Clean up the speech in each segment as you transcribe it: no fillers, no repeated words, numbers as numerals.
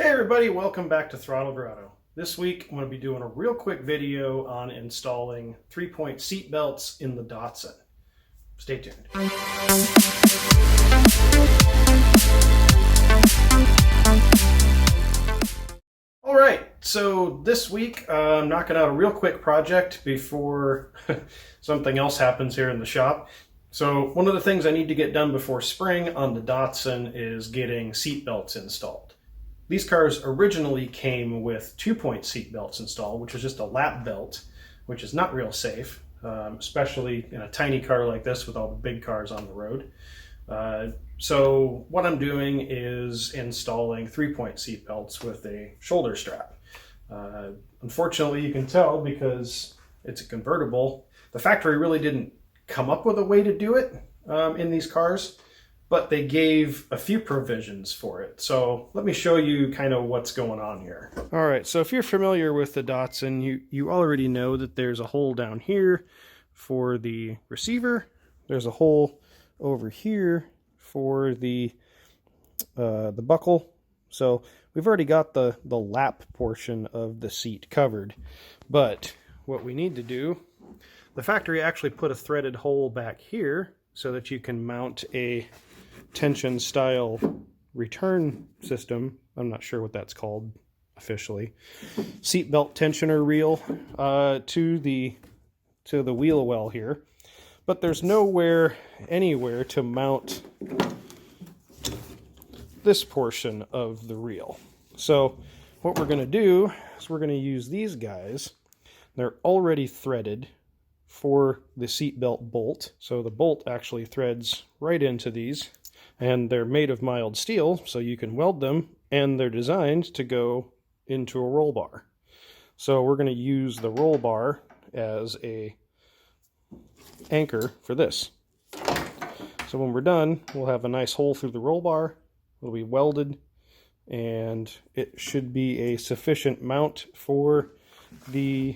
Hey everybody, welcome back to Throttle Grotto. This week I'm going to be doing a real quick video on installing 3-point seat belts in the Datsun. Stay tuned. Alright, so this week I'm knocking out a real quick project before something else happens here in the shop. So one of the things I need to get done before spring on the Datsun is getting seat belts installed. These cars originally came with 2-point seat belts installed, which is just a lap belt, which is not real safe, especially in a tiny car like this with all the big cars on the road. So what I'm doing is installing 3-point seat belts with a shoulder strap. Unfortunately, you can tell because it's a convertible, the factory really didn't come up with a way to do it in these cars, but they gave a few provisions for it. So let me show you kind of what's going on here. All right, so if you're familiar with the Datsun, you already know that there's a hole down here for the receiver. There's a hole over here for the buckle. So we've already got the lap portion of the seat covered. But what we need to do, the factory actually put a threaded hole back here so that you can mount a tension style return system. I'm not sure what that's called officially. Seatbelt tensioner reel to the wheel well here. But there's anywhere to mount this portion of the reel. So what we're going to do is we're going to use these guys. They're already threaded for the seatbelt bolt. So the bolt actually threads right into these, and they're made of mild steel, so you can weld them, and they're designed to go into a roll bar. So we're going to use the roll bar as a anchor for this. So when we're done, we'll have a nice hole through the roll bar. It'll be welded, and it should be a sufficient mount for the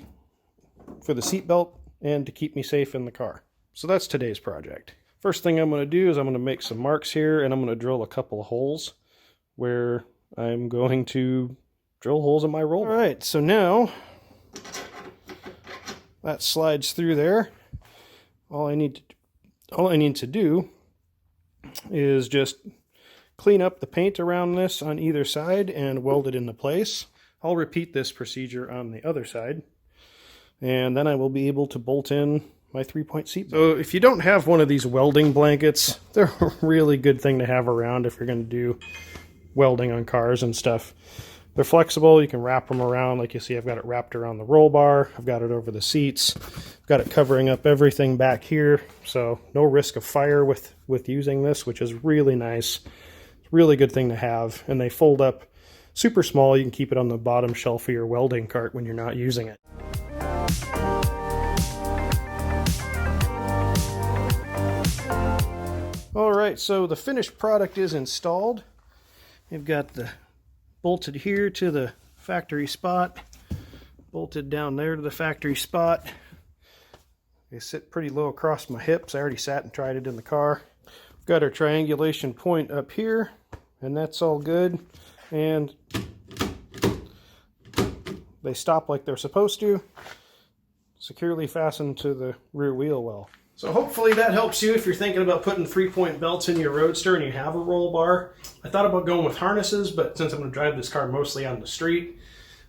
seat belt and to keep me safe in the car. So that's today's project. First thing I'm going to do is I'm going to make some marks here, and I'm going to drill a couple of holes where I'm going to drill holes in my roll. All right, so now that slides through there. All I need to do is just clean up the paint around this on either side and weld it into place. I'll repeat this procedure on the other side, and then I will be able to bolt in my 3-point seat belt. So if you don't have one of these welding blankets, they're a really good thing to have around if you're going to do welding on cars and stuff. They're flexible. You can wrap them around. Like you see, I've got it wrapped around the roll bar. I've got it over the seats. I've got it covering up everything back here. So no risk of fire with using this, which is really nice. It's a really good thing to have. And they fold up super small. You can keep it on the bottom shelf of your welding cart when you're not using it. Alright, so the finished product is installed. You've got the bolted here to the factory spot, bolted down there to the factory spot. They sit pretty low across my hips. I already sat and tried it in the car. We've got our triangulation point up here, and that's all good. And they stop like they're supposed to, securely fastened to the rear wheel well. So hopefully that helps you if you're thinking about putting 3-point belts in your Roadster and you have a roll bar. I thought about going with harnesses, but since I'm going to drive this car mostly on the street,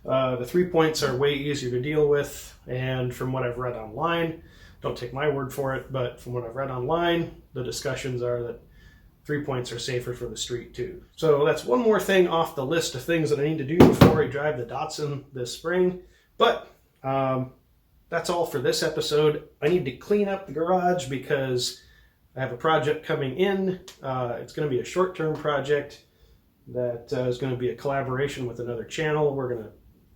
the 3-points are way easier to deal with. And from what I've read online, don't take my word for it, but from what I've read online, the discussions are that 3-points are safer for the street too. So that's one more thing off the list of things that I need to do before I drive the Datsun this spring. But that's all for this episode. I need to clean up the garage because I have a project coming in. It's going to be a short-term project that is going to be a collaboration with another channel. We're going to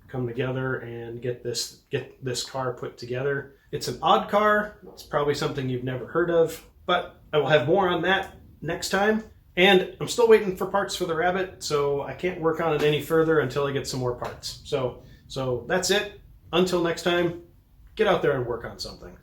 come together and get this car put together. It's an odd car. It's probably something you've never heard of, but I will have more on that next time. And I'm still waiting for parts for the Rabbit, so I can't work on it any further until I get some more parts. So that's it. Until next time, get out there and work on something.